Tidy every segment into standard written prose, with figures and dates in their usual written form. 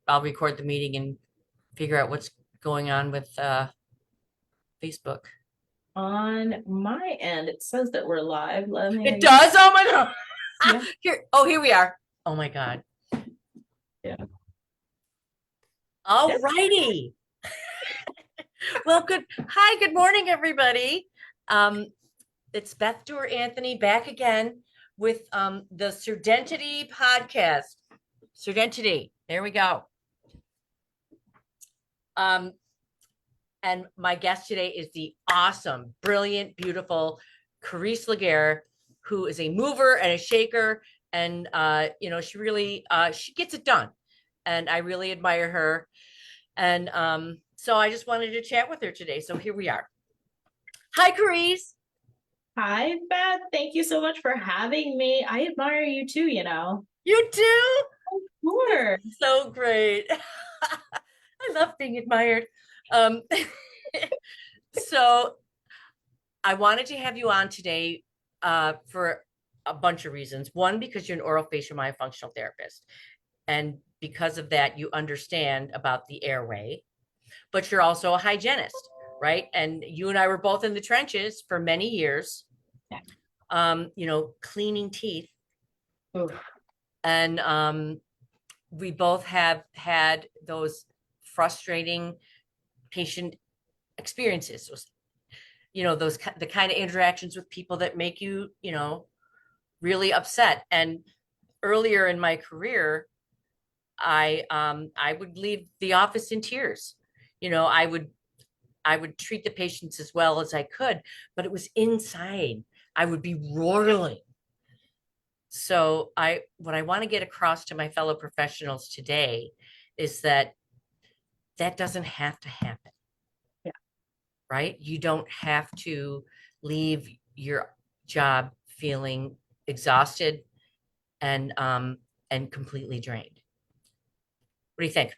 I'll record the meeting and figure out what's going on with Facebook. On my end, it says that we're live. Let It me, does? Oh my God. yeah, Here we are. Oh my God. yeah. All Yep. righty. Well, good morning, everybody. Um, it's Beth Doer Anthony back again with the Sedentity podcast. Sedentity. There we go. Um, and my guest today is the awesome, brilliant, beautiful Karese Laguerre, who is a mover and a shaker. And she really she gets it done. And I really admire her. And so I just wanted to chat with her today. So here we are. Hi, Karese. Hi, Beth. Thank you so much for having me. I admire you too, you know. You too? That's Sure. so great. I love being admired. Um, so I wanted to have you on today for a bunch of reasons. One, because you're an orofacial myofunctional therapist. And because of that, you understand about the airway, but you're also a hygienist, right? And you and I were both in the trenches for many years, Yeah. cleaning teeth. Oof. And we both have had those frustrating patient experiences, those the kind of interactions with people that make you, really upset. And earlier in my career, I would leave the office in tears. I would treat the patients as well as I could, but it was inside. I would be roiling. So what I want to get across to my fellow professionals today is that doesn't have to happen, Yeah, right? You don't have to leave your job feeling exhausted and completely drained. What do you think?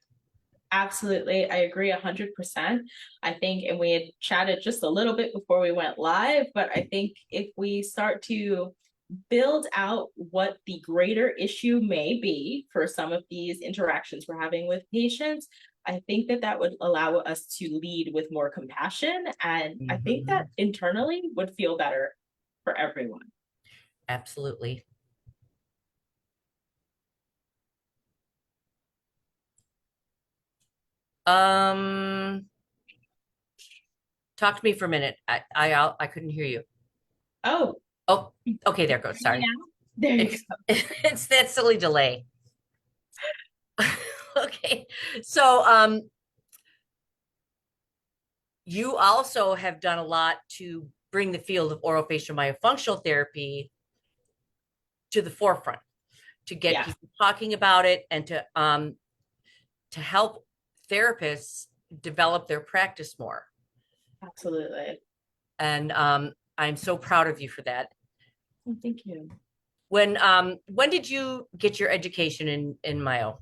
absolutely. I agree 100%. I think, and we had chatted just a little bit before we went live, but I think if we start to build out what the greater issue may be for some of these interactions we're having with patients, I think that that would allow us to lead with more compassion. And I think that Mhm. internally would feel better for everyone. Absolutely. Um, Talk to me for a minute. I couldn't hear you. Oh, Oh, okay, can there you goes. hear me Sorry. now? There you It's go. it's that silly delay. Okay. So you also have done a lot to bring the field of orofacial myofunctional therapy to the forefront, to get Yeah, people talking about it and to help therapists develop their practice more. absolutely. And I'm so proud of you for that. Oh, thank you. When did you get your education in myo?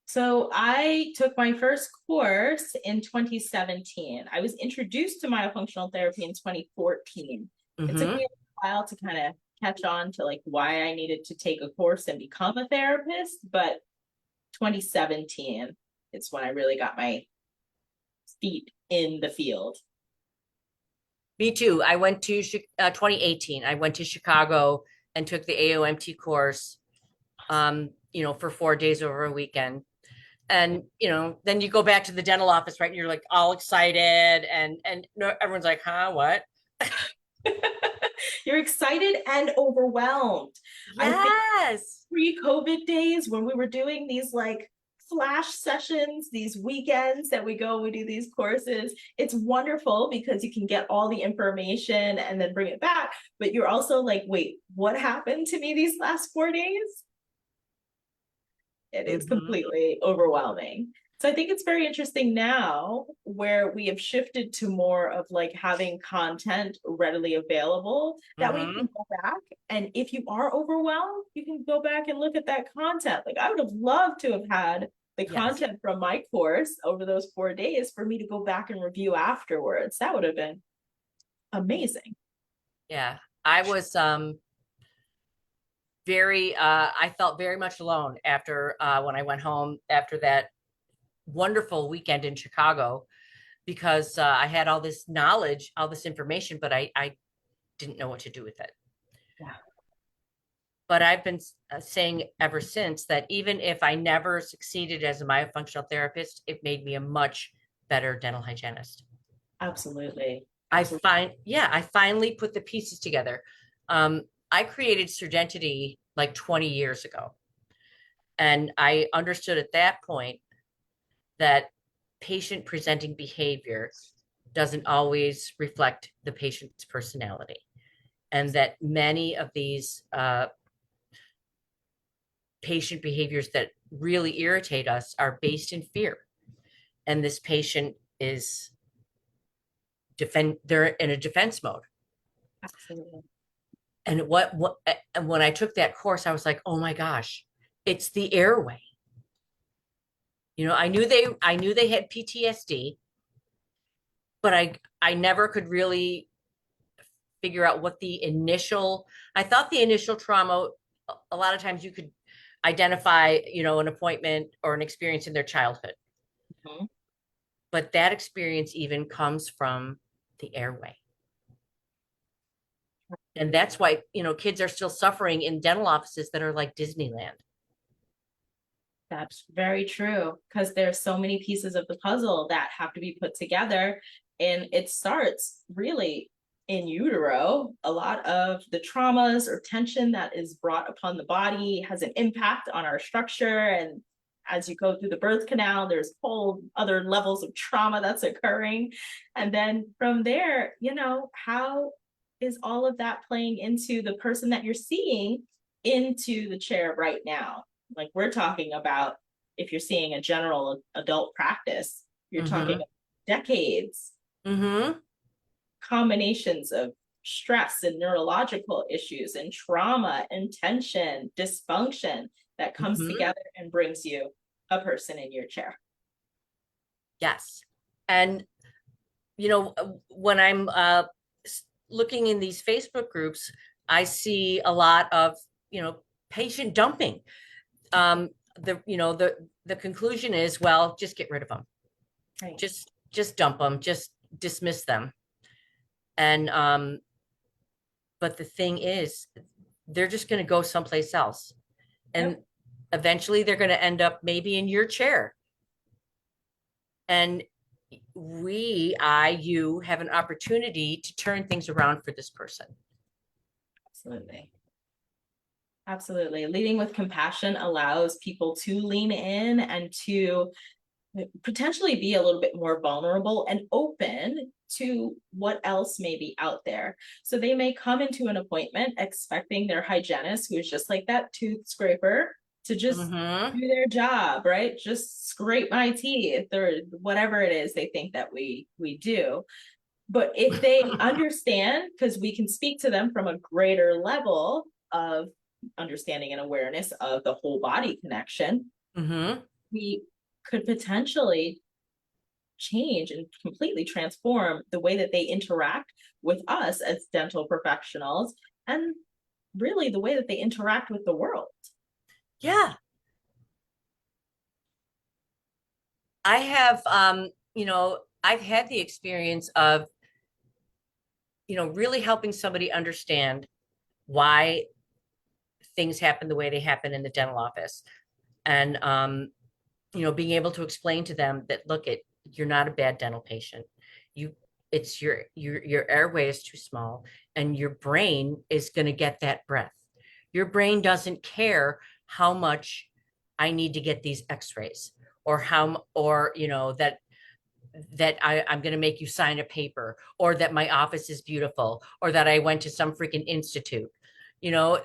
So I took my first course in 2017. I was introduced to myofunctional therapy in 2014. It took Mm-hmm. me a while to kind of catch on to like why I needed to take a course and become a therapist, but 2017 is when I really got my feet in the field. Me too. I went to 2018. I went to Chicago and took the AOMT course, for 4 days over a weekend. And then you go back to the dental office, right? And you're like all excited, and no, everyone's like, "Huh, what?" You're excited and overwhelmed. I think Yes. pre-COVID days when we were doing these like flash sessions, these weekends that we go, we do these courses. It's wonderful because you can get all the information and then bring it back. But you're also like, wait, what happened to me these last 4 days? It is Hmm. completely overwhelming. So I think it's very interesting now where we have shifted to more of like having content readily available that we Hmm. can go back. And if you are overwhelmed, you can go back and look at that content. Like I would have loved to have had the Yes. content from my course over those 4 days for me to go back and review afterwards. That would have been amazing. Yeah. I was I felt very much alone after when I went home after that wonderful weekend in Chicago, because I had all this knowledge, all this information, but I didn't know what to do with it. Yeah, But I've been saying ever since that even if I never succeeded as a myofunctional therapist, it made me a much better dental hygienist. absolutely. Absolutely. I finally put the pieces together. I created Sedentity like 20 years ago. And I understood at that point that patient presenting behavior doesn't always reflect the patient's personality. And that many of these patient behaviors that really irritate us are based in fear. And this patient is they're in a defense mode. Absolutely. And and when I took that course, I was like, oh my gosh, it's the airway. I knew they had PTSD, but I never could really figure out what the initial, I thought the initial trauma, a lot of times you could identify, an appointment or an experience in their childhood. Mhm. But that experience even comes from the airway. And that's why, kids are still suffering in dental offices that are like Disneyland. That's very true because there's so many pieces of the puzzle that have to be put together. And it starts really in utero. A lot of the traumas or tension that is brought upon the body has an impact on our structure. And as you go through the birth canal, there's whole other levels of trauma that's occurring. And then from there, how is all of that playing into the person that you're seeing into the chair right now? Like we're talking about, if you're seeing a general adult practice, you're talking Mm-hmm. about decades, Mm-hmm. combinations of stress and neurological issues and trauma and tension, dysfunction that comes Mm-hmm. together and brings you a person in your chair. Yes. And, when I'm looking in these Facebook groups, I see a lot of, patient dumping. Um, the conclusion is, well, just get rid of them. Right. Just dump them, just dismiss them. And but the thing is, they're just going to go someplace else. And Yep. eventually they're going to end up maybe in your chair. And you have an opportunity to turn things around for this person. Absolutely. Absolutely. Leading with compassion allows people to lean in and to potentially be a little bit more vulnerable and open to what else may be out there. So they may come into an appointment expecting their hygienist, who is just like that tooth scraper, to just Mm-hmm. do their job, right? Just scrape my teeth or whatever it is they think that we do. But if they understand, because we can speak to them from a greater level of understanding and awareness of the whole body connection, Mm-hmm. we could potentially change and completely transform the way that they interact with us as dental professionals and really the way that they interact with the world. Yeah. I have, I've had the experience of, really helping somebody understand why things happen the way they happen in the dental office. And, being able to explain to them that, look, you're not a bad dental patient. You, it's your airway is too small and your brain is going to get that breath. Your brain doesn't care how much I need to get these x-rays or I'm going to make you sign a paper or that my office is beautiful or that I went to some freaking institute. You know,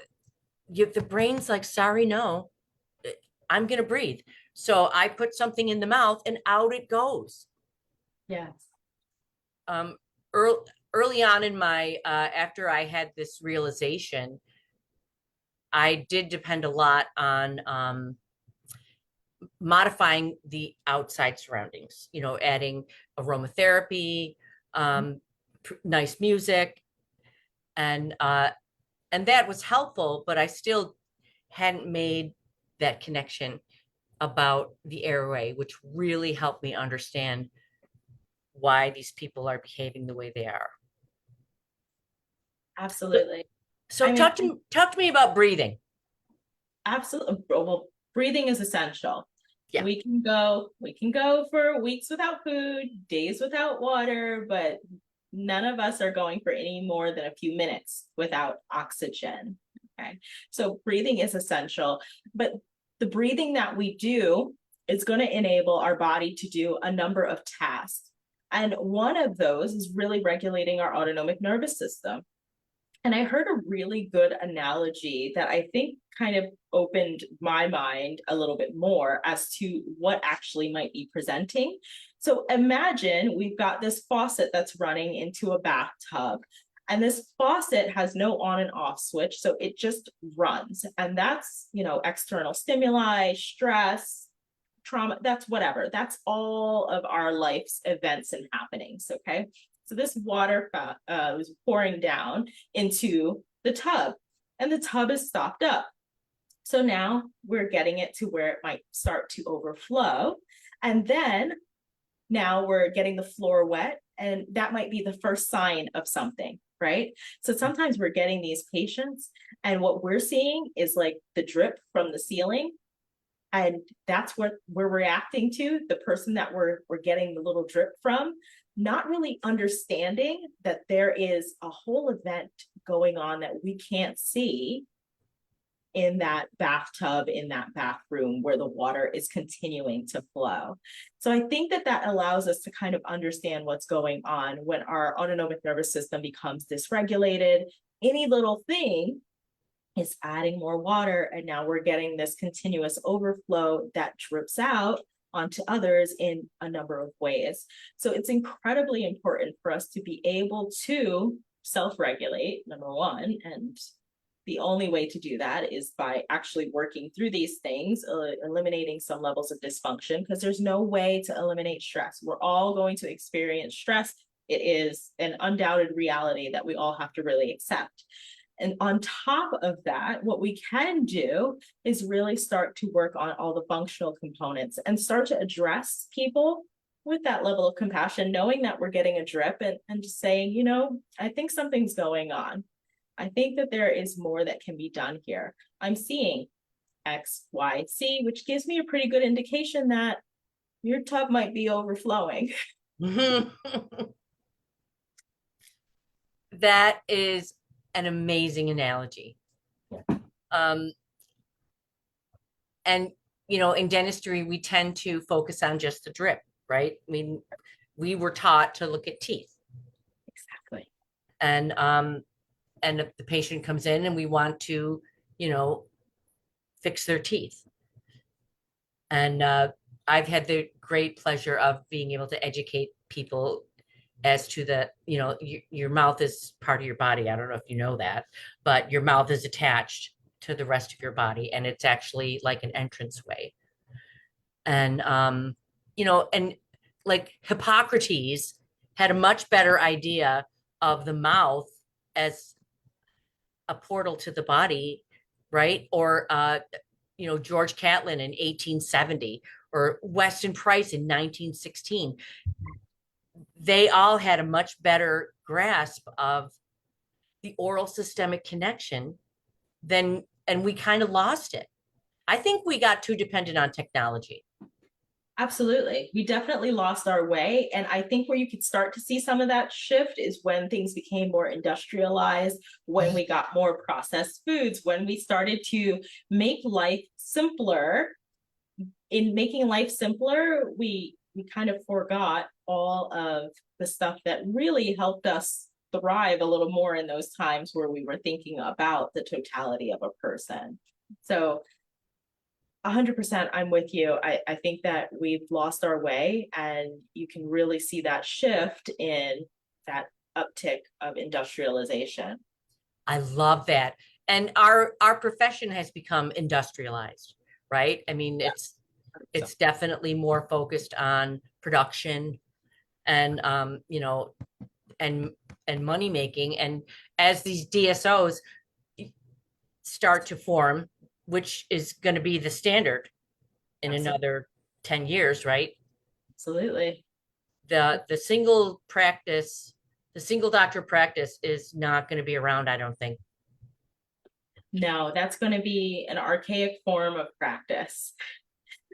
the brain's like, sorry, no, I'm going to breathe. So I put something in the mouth and out it goes. Yes. Um, early, early on in my, after I had this realization, I did depend a lot on modifying the outside surroundings, adding aromatherapy, nice music, and that was helpful, but I still hadn't made that connection about the airway, which really helped me understand why these people are behaving the way they are. So, Absolutely. so I mean, talk to me about breathing. absolutely. Well, breathing is essential. Yeah. We can go for weeks without food, days without water, but none of us are going for any more than a few minutes without oxygen. Okay. So breathing is essential, but the breathing that we do is going to enable our body to do a number of tasks. And one of those is really regulating our autonomic nervous system. And I heard a really good analogy that I think kind of opened my mind a little bit more as to what actually might be presenting. So imagine we've got this faucet that's running into a bathtub, and this faucet has no on and off switch. So it just runs. And that's, external stimuli, stress, trauma, that's whatever. That's all of our life's events and happenings. Okay. So this water was pouring down into the tub, and the tub is stopped up. So now we're getting it to where it might start to overflow. And then now we're getting the floor wet, and that might be the first sign of something, right? So sometimes we're getting these patients, and what we're seeing is like the drip from the ceiling. And that's what we're reacting to, the person that we're getting the little drip from, not really understanding that there is a whole event going on that we can't see in that bathtub, in that bathroom where the water is continuing to flow. So I think that that allows us to kind of understand what's going on when our autonomic nervous system becomes dysregulated. Any little thing is adding more water, and now we're getting this continuous overflow that drips out onto others in a number of ways. So it's incredibly important for us to be able to self-regulate, number one, and the only way to do that is by actually working through these things, eliminating some levels of dysfunction, because there's no way to eliminate stress. We're all going to experience stress. It is an undoubted reality that we all have to really accept. And on top of that, what we can do is really start to work on all the functional components and start to address people with that level of compassion, knowing that we're getting a drip, and just saying, I think something's going on. I think that there is more that can be done here. I'm seeing X, Y, Z, which gives me a pretty good indication that your tub might be overflowing. That is an amazing analogy. Um, and in dentistry, we tend to focus on just the drip, right? I mean, we were taught to look at teeth. Exactly. And if the patient comes in and we want to, fix their teeth. And I've had the great pleasure of being able to educate people as to the, your mouth is part of your body. I don't know if you know that, but your mouth is attached to the rest of your body, and it's actually like an entranceway. And and like Hippocrates had a much better idea of the mouth as a portal to the body, right? Or George Catlin in 1870, or Weston Price in 1916. They all had a much better grasp of the oral systemic connection than, and we kind of lost it. I think we got too dependent on technology. Absolutely. We definitely lost our way. And I think where you could start to see some of that shift is when things became more industrialized, when we got more processed foods, when we started to make life simpler. In making life simpler, we kind of forgot all of the stuff that really helped us thrive a little more in those times where we were thinking about the totality of a person. So 100% I'm with you. I think that we've lost our way, and you can really see that shift in that uptick of industrialization. I love that. And our profession has become industrialized, right? I mean, Yeah. it's definitely more focused on production and and money making. And as these DSOs start to form, which is going to be the standard in Absolutely. another 10 years, right? Absolutely. The single practice, the single doctor practice is not going to be around, I don't think. No, that's going to be an archaic form of practice.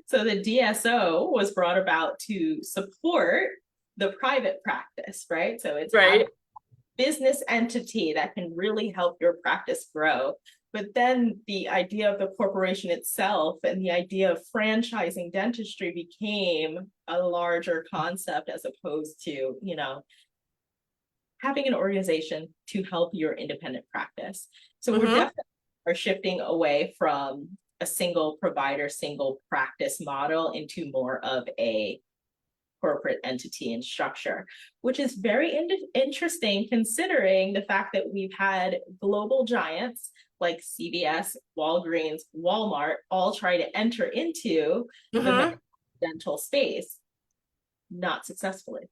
So the DSO was brought about to support the private practice, right? So it's having Right. a business entity that can really help your practice grow. But then the idea of the corporation itself and the idea of franchising dentistry became a larger concept as opposed to, having an organization to help your independent practice. So we're Mm-hmm. definitely are shifting away from a single provider, single practice model into more of a corporate entity and structure, which is very interesting considering the fact that we've had global giants like CVS, Walgreens, Walmart all try to enter into the Mm-hmm. dental space, not successfully.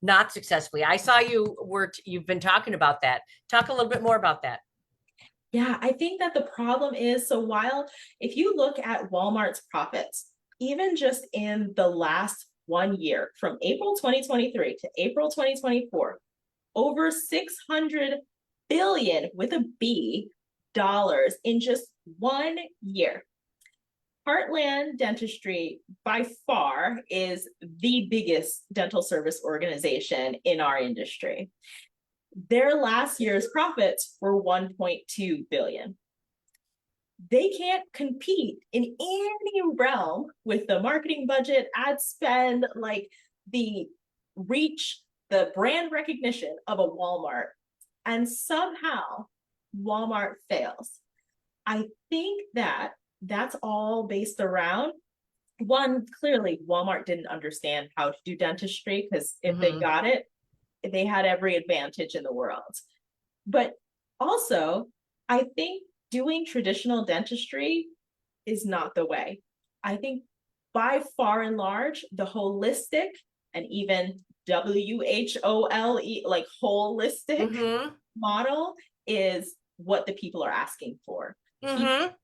Not successfully. I saw you've been talking about that. Talk a little bit more about that. Yeah, I think that the problem is, so while if you look at Walmart's profits, even just in the last 1 year, from April 2023 to April 2024, over 600 billion with a B dollars in just 1 year. Heartland Dentistry by far is the biggest dental service organization in our industry. Their last year's profits were 1.2 billion. They can't compete in any realm with the marketing budget, ad spend, like the reach, the brand recognition of a Walmart. And somehow Walmart fails. I think that that's all based around one, clearly Walmart didn't understand how to do dentistry, because if they Mm-hmm. got it, they had every advantage in the world. But also, I think doing traditional dentistry is not the way. I think by far and large, the holistic and even WHOLE, like holistic Mm-hmm. model is what the people are asking for. People Mm-hmm.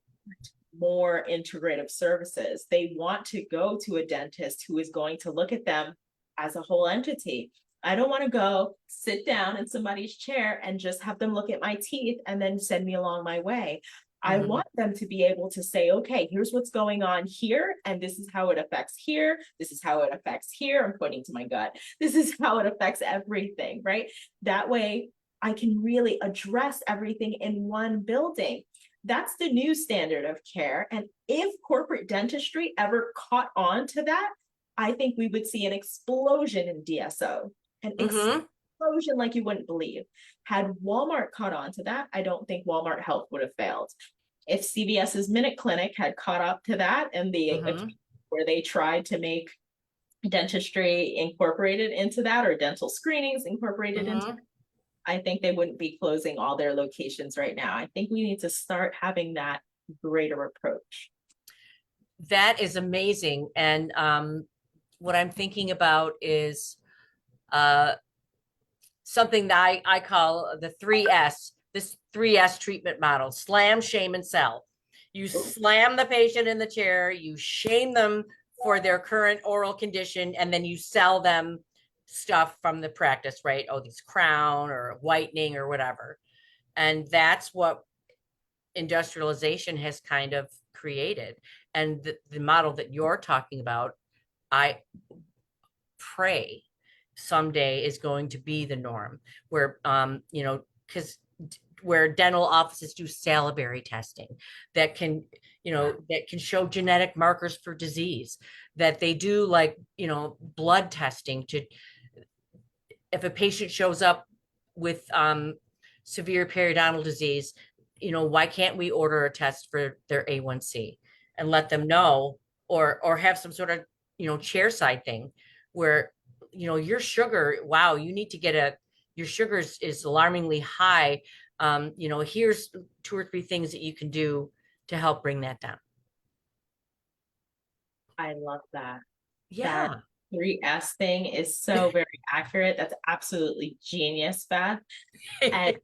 more integrative services. They want to go to a dentist who is going to look at them as a whole entity. I don't want to go sit down in somebody's chair and just have them look at my teeth and then send me along my way. I Mm-hmm. want them to be able to say, okay, here's what's going on here, and this is how it affects here. This is how it affects here. I'm pointing to my gut. This is how it affects everything, right? That way, I can really address everything in one building. That's the new standard of care. And if corporate dentistry ever caught on to that, I think we would see an explosion in DSO, an Mm-hmm. explosion like you wouldn't believe. Had Walmart caught on to that, I don't think Walmart Health would have failed. If CVS's Minute Clinic had caught up to that and Mm-hmm. where they tried to make dentistry incorporated into that, or dental screenings incorporated into, Mm-hmm. I think they wouldn't be closing all their locations right now. I think we need to start having that greater approach. That is amazing. And what I'm thinking about is uh, something that I call the 3S, this 3S treatment model: slam, shame, and sell. You slam the patient in the chair, you shame them for their current oral condition, and then you sell them stuff from the practice, right? Oh, these crown or whitening or whatever. And that's what industrialization has kind of created. And the model that you're talking about, I pray someday is going to be the norm, where because where dental offices do salivary testing that can, that can show genetic markers for disease, that they do, like, blood testing to, if a patient shows up with severe periodontal disease, why can't we order a test for their A1C and let them know, or have some sort of, chair side thing where, your sugar, wow, you need to get your sugar is alarmingly high. Here's 2 or 3 things that you can do to help bring that down. I love that. That Yeah. 3S thing is so very accurate. That's absolutely genius, Beth. And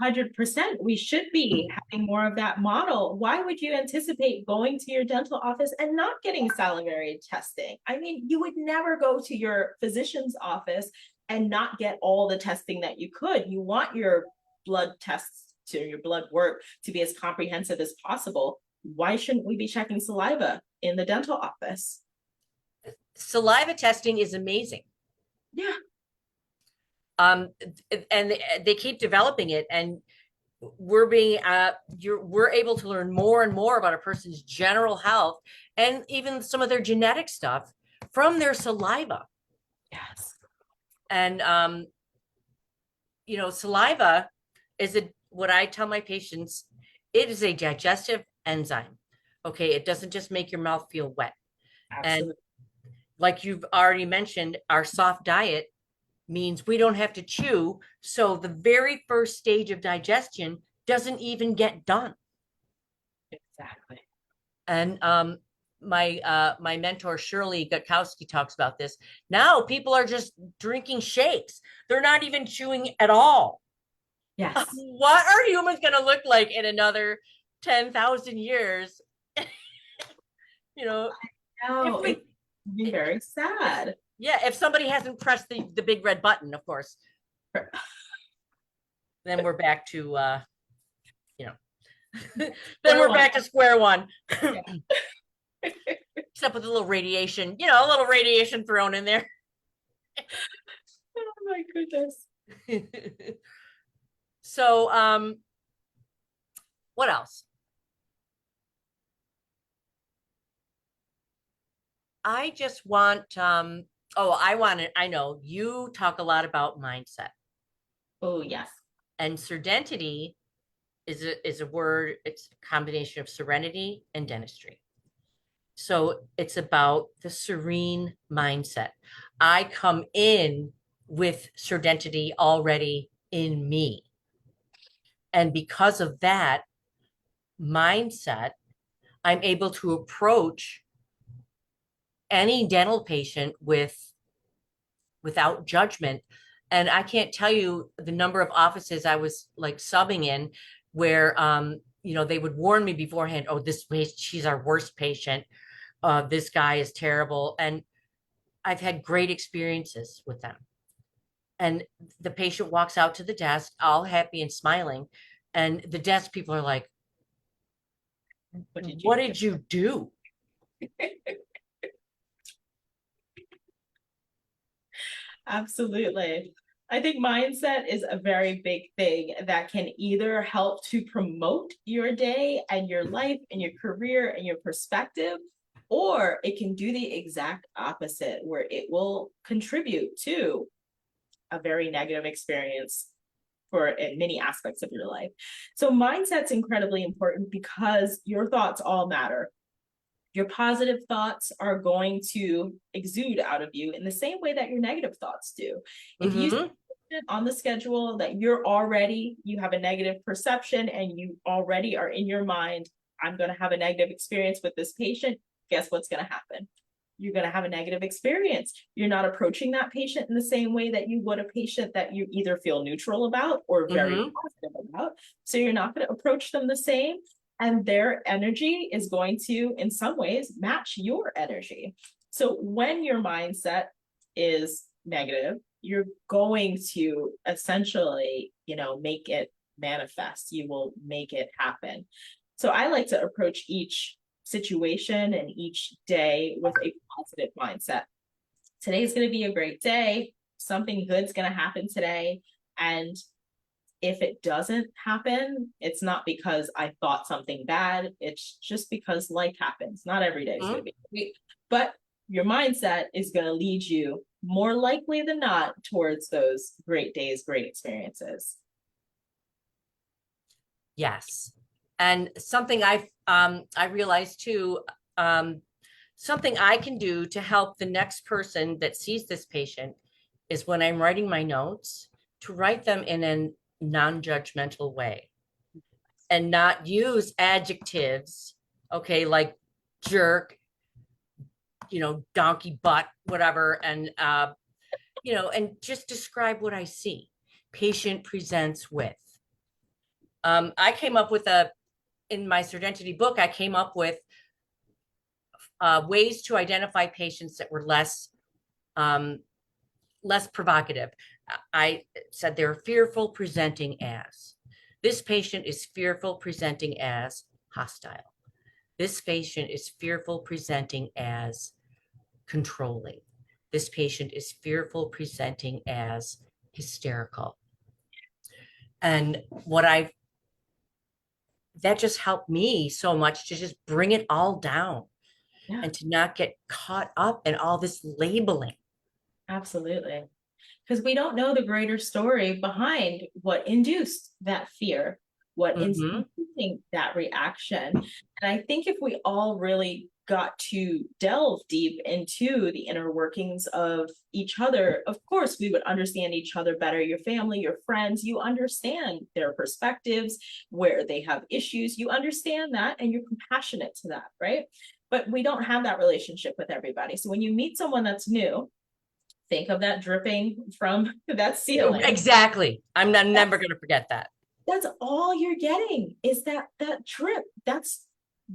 100%. We should be having more of that model. Why would you anticipate going to your dental office and not getting salivary testing? I mean, you would never go to your physician's office and not get all the testing that you could. You want your blood tests to your blood work to be as comprehensive as possible. Why shouldn't we be checking saliva in the dental office? Saliva testing is amazing. Yeah. Um, and they keep developing it, and we're able to learn more and more about a person's general health and even some of their genetic stuff from their saliva. Yes. And saliva is what I tell my patients, it is a digestive enzyme. Okay, it doesn't just make your mouth feel wet. Absolutely. And like you've already mentioned, our soft diet means we don't have to chew. So the very first stage of digestion doesn't even get done. Exactly. And my mentor Shirley Gutkowski talks about this. Now people are just drinking shakes. They're not even chewing at all. Yes. What are humans going to look like in another 10,000 years? you know, No, if it's we very sad. yeah, if somebody hasn't pressed the big red button, of course, then we're back to then we're back to square one. Except with a little radiation, a little radiation thrown in there. Oh my goodness. So, what else? I just want, I know you talk a lot about mindset. Oh, yes. And Sedentity is a word, it's a combination of serenity and dentistry. So it's about the serene mindset. I come in with Sedentity already in me. And because of that mindset, I'm able to approach any dental patient without judgment. And I can't tell you the number of offices I was like subbing in where they would warn me beforehand, oh, she's our worst patient. This guy is terrible. And I've had great experiences with them. And the patient walks out to the desk, all happy and smiling. And the desk people are like, what did you do? Absolutely. I think mindset is a very big thing that can either help to promote your day and your life and your career and your perspective, or it can do the exact opposite where it will contribute to a very negative experience for in many aspects of your life. So mindset's incredibly important because your thoughts all matter. Your positive thoughts are going to exude out of you in the same way that your negative thoughts do. If you on the schedule that you have a negative perception and you already are in your mind, I'm going to have a negative experience with this patient, guess what's going to happen? You're going to have a negative experience. You're not approaching that patient in the same way that you would a patient that you either feel neutral about or very positive about. So you're not going to approach them the same. And their energy is going to, in some ways, match your energy. So when your mindset is negative, you're going to essentially, make it manifest. You will make it happen. So I like to approach each situation and each day with a positive mindset. Today's going to be a great day. Something good's going to happen today. And if it doesn't happen, it's not because I thought something bad. It's just because life happens. Not every day is going to be great, but your mindset is going to lead you more likely than not towards those great days, great experiences. Yes. And something I realized too, something I can do to help the next person that sees this patient is when I'm writing my notes, to write them in a non-judgmental way and not use adjectives, okay, like jerk, donkey butt, whatever, and and just describe what I see. Patient presents with. I came up with in my Sedentity book, I came up with ways to identify patients that were um, less provocative. I said they're fearful presenting as. This patient is fearful presenting as hostile. This patient is fearful presenting as controlling. This patient is fearful presenting as hysterical. And that just helped me so much to just bring it all down Yeah, and to not get caught up in all this labeling. absolutely. Because we don't know the greater story behind what induced that fear, what is Mm-hmm. inducing that reaction. And I think if we all really got to delve deep into the inner workings of each other, of course, we would understand each other better. Your family, your friends, you understand their perspectives, where they have issues. You understand that and you're compassionate to that, right? But we don't have that relationship with everybody. So when you meet someone that's new, think of that dripping from that ceiling. Exactly. I'm never That's going to forget that. that's all you're getting is that drip. That's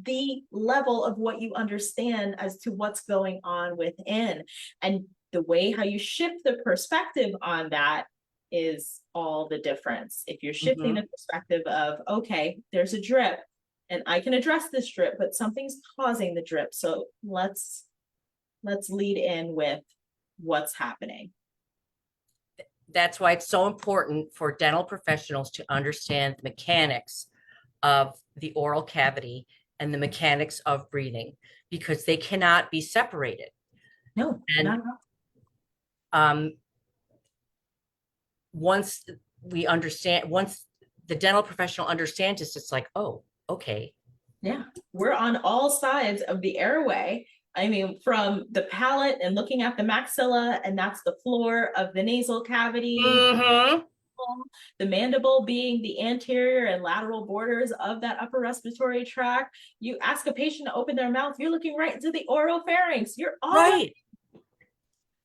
the level of what you understand as to what's going on within. And the way how you shift the perspective on that is all the difference. If you're shifting Mm-hmm. the perspective of, okay, there's a drip and I can address this drip, but something's causing the drip. So let's lead in with what's happening. That's why it's so important for dental professionals to understand the mechanics of the oral cavity and the mechanics of breathing because they cannot be separated. No, And not at all. um, once once the dental professional understands this, it's like, oh, okay. Yeah, we're on all sides of the airway. I mean, from the palate and looking at the maxilla, and that's the floor of the nasal cavity, Mm-hmm. the mandible being the anterior and lateral borders of that upper respiratory tract. You ask a patient to open their mouth, you're looking right into the oral pharynx. You're already Right.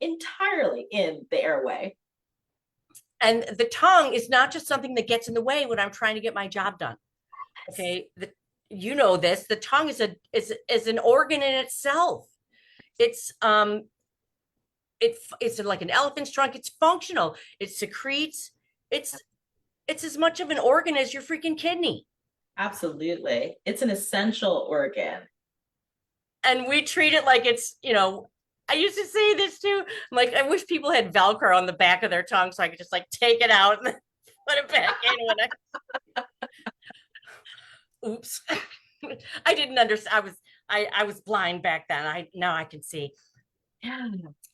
entirely in the airway. And the tongue is not just something that gets in the way when I'm trying to get my job done. Yes, Okay. You know this. The tongue is an organ in itself. It's it's like an elephant's trunk. It's functional. It secretes. It's it's as much of an organ as your freaking kidney. absolutely. It's an essential organ. And we treat it like it's, I used to say this too. I'm like, I wish people had Velcro on the back of their tongue so I could just like take it out and put it back in when oops. I didn't understand. I was blind back then. Now I can see. Yeah,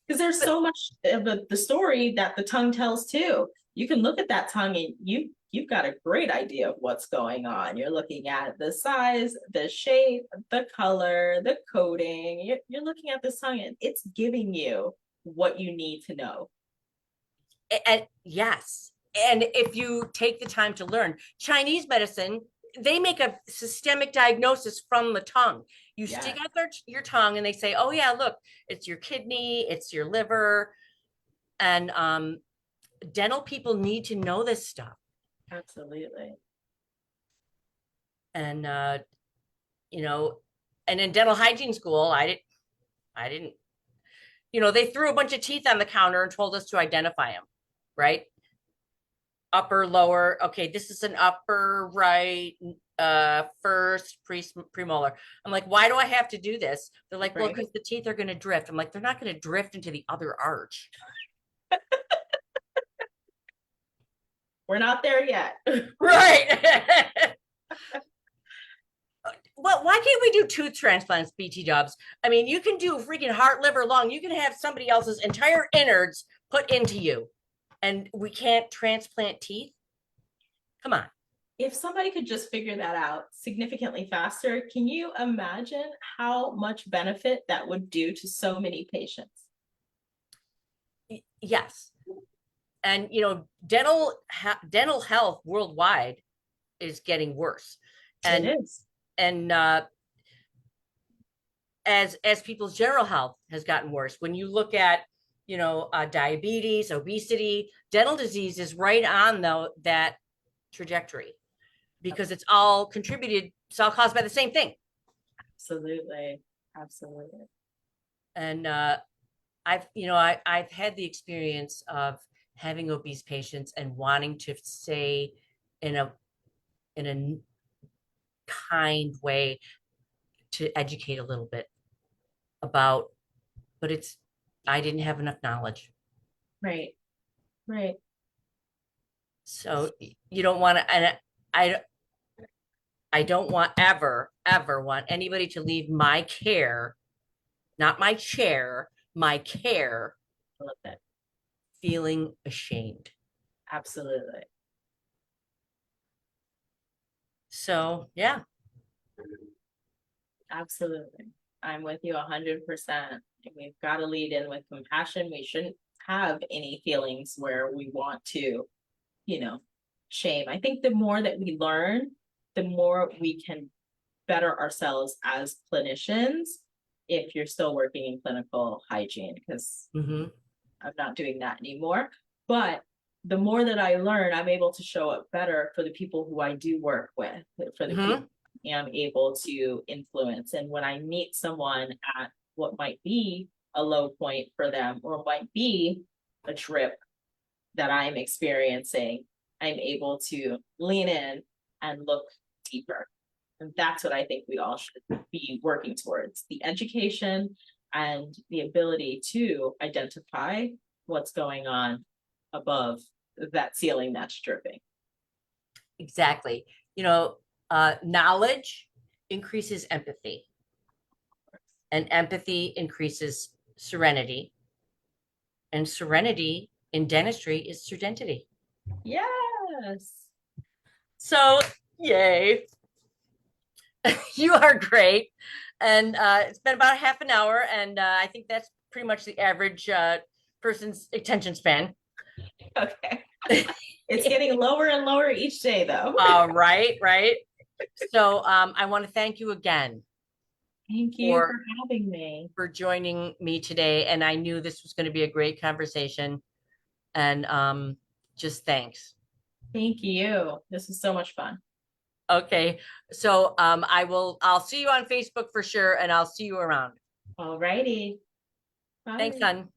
because there's But so much of the story that the tongue tells too. You can look at that tongue and you've got a great idea of what's going on. You're looking at the size, the shape, the color, the coating. You're looking at this tongue and it's giving you what you need to know. and yes. And if you take the time to learn Chinese medicine, they make a systemic diagnosis from the tongue. You Yeah, stick out your tongue and they say, oh, yeah, look, it's your kidney, it's your liver. And dental people need to know this stuff. absolutely. And, you know, and in dental hygiene school, I didn't, they threw a bunch of teeth on the counter and told us to identify them, right? Upper, lower. Okay, this is an upper right first premolar. I'm like, why do I have to do this? They're like, well, Right. because the teeth are going to drift. I'm like, they're not going to drift into the other arch. We're not there yet. Right. Well, why can't we do tooth transplants, BT jobs? I mean, you can do freaking heart, liver, lung. You can have somebody else's entire innards put into you, and we can't transplant teeth. Come on. If somebody could just figure that out significantly faster, can you imagine how much benefit that would do to so many patients? Yes, and dental health worldwide is getting worse, It and is. and as people's general health has gotten worse. When you look at diabetes, obesity, dental disease is right on that trajectory. because it's all contributed, it's all caused by the same thing. Absolutely. Absolutely. And I've had the experience of having obese patients and wanting to say in a kind way to educate a little bit about, but I didn't have enough knowledge. Right. Right. So you don't want to, and I I don't want ever want anybody to leave my care, not my chair, my care, I love that. feeling ashamed. Absolutely. So yeah. Absolutely. I'm with you 100%. We've got to lead in with compassion. We shouldn't have any feelings where we want to, you know, shame. I think the more that we learn, the more we can better ourselves as clinicians if you're still working in clinical hygiene, because Hmm. I'm not doing that anymore. But the more that I learn, I'm able to show up better for the people who I do work with, for the people Hmm. I'm able to influence. And when I meet someone at what might be a low point for them, or might be a trip that I'm experiencing, I'm able to lean in and look deeper. And that's what I think we all should be working towards, the education and the ability to identify what's going on above that ceiling that's dripping. Exactly. Knowledge increases empathy, and empathy increases serenity, and serenity in dentistry is sedentity. Yes. So yay. You are great. And it's been about half an hour, and I think that's pretty much the average person's attention span. Okay. It's getting lower and lower each day, though. Right, right. So I want to thank you again Thank you for for having me. joining me today. And I knew this was going to be a great conversation. And just thanks. Thank you. This was so much fun. Okay. So I'll see you on Facebook for sure, and I'll see you around. All righty. Thanks, Bye. son.